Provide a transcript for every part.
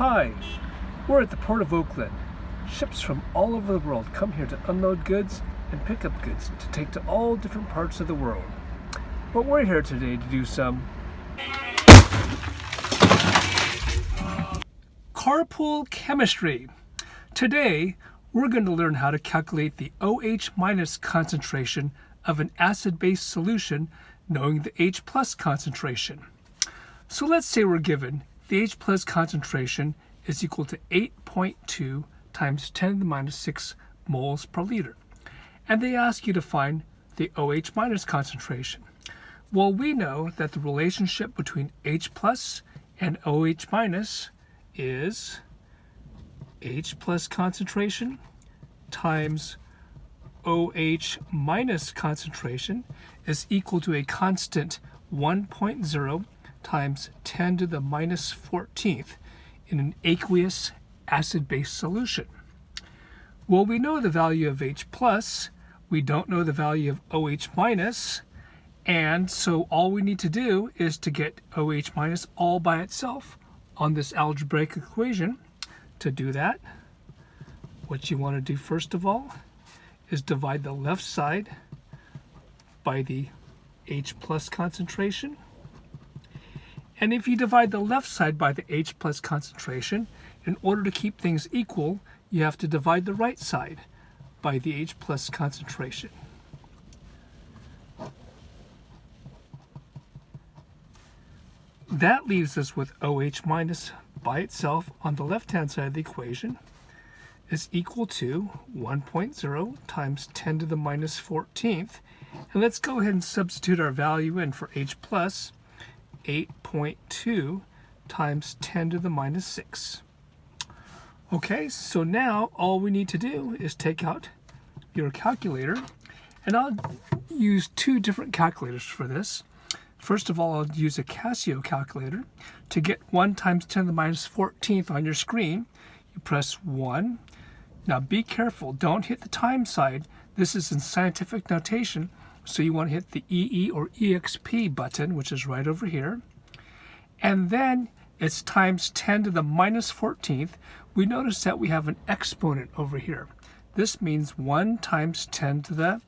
Hi, we're at the Port of Oakland. Ships from all over the world come here to unload goods and pick up goods to take to all different parts of the world. But we're here today to do some carpool chemistry. Today, we're going to learn how to calculate the OH- concentration of an acid-base solution knowing the H+ concentration. So let's say we're given the H+ concentration is equal to 8.2 times 10 to the minus 6 moles per liter. And they ask you to find the OH- concentration. Well, we know that the relationship between H+ and OH- is H+ concentration times OH- concentration is equal to a constant 1.0 times 10 to the minus 14th in an aqueous acid-base solution. Well, we know the value of H+, we don't know the value of OH-, and so all we need to do is to get OH- all by itself on this algebraic equation. To do that, what you want to do first of all is divide the left side by the H+ concentration. And if you divide the left side by the H+ concentration, in order to keep things equal, you have to divide the right side by the H+ concentration. That leaves us with OH- by itself on the left-hand side of the equation is equal to 1.0 times 10 to the minus 14th. And let's go ahead and substitute our value in for H+, 8.2 times 10 to the minus 6. Okay, so now all we need to do is take out your calculator, and I'll use two different calculators for this. First of all, I'll use a Casio calculator. To get 1 times 10 to the minus 14th on your screen, you press 1. Now be careful, don't hit the time side. This is in scientific notation, so you want to hit the EE or EXP button, which is right over here. And then it's times 10 to the minus 14th. We notice that we have an exponent over here. This means 1 times 10 to the,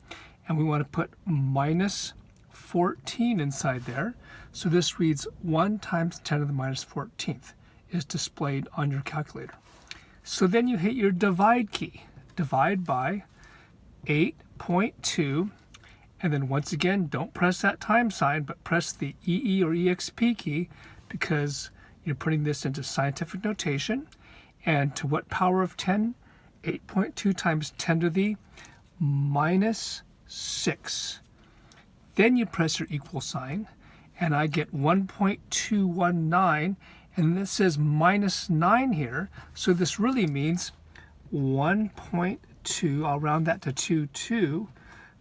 and we want to put minus 14 inside there. So this reads 1 times 10 to the minus 14th is displayed on your calculator. So then you hit your divide key. Divide by 8.2. And then once again, don't press that time sign, but press the EE or EXP key because you're putting this into scientific notation. And to what power of 10? 8.2 times 10 to the minus 6. Then you press your equal sign, and I get 1.219, and this says minus 9 here, so this really means 1.2, I'll round that to 22,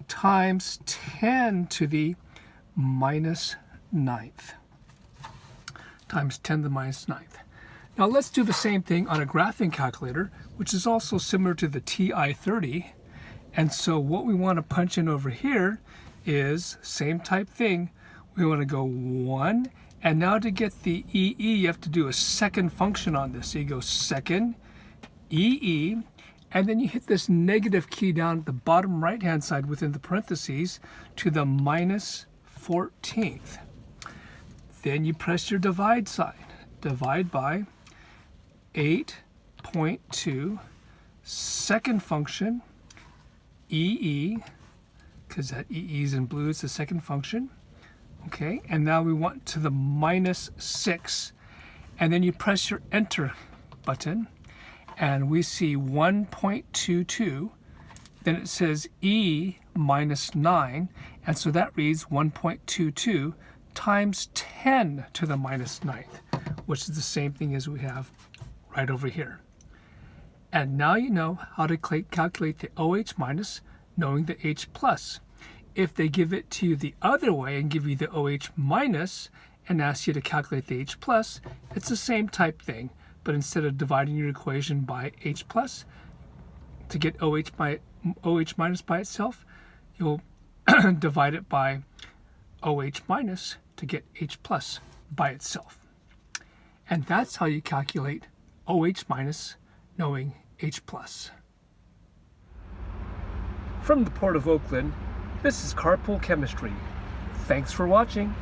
times 10 to the minus 9th, times 10 to the minus 9th. Now let's do the same thing on a graphing calculator, which is also similar to the TI-30. And so what we want to punch in over here is same type thing. We want to go 1, and now to get the EE, you have to do a second function on this. So you go second EE, and then you hit this negative key down at the bottom right-hand side within the parentheses to the minus 14th. Then you press your divide sign. Divide by 8.2, second function, EE, because that EE is in blue, it's the second function. Okay, and now we want to the minus 6, and then you press your enter button, and we see 1.22, then it says E minus 9, and so that reads 1.22 times 10 to the minus 9th, which is the same thing as we have right over here. And now you know how to calculate the OH- knowing the H+. If they give it to you the other way and give you the OH- and ask you to calculate the H+, it's the same type thing, but instead of dividing your equation by H+, to get OH- by itself, you'll divide it by OH- to get H+ by itself. And that's how you calculate OH minus, knowing H plus. From the Port of Oakland, this is Carpool Chemistry. Thanks for watching.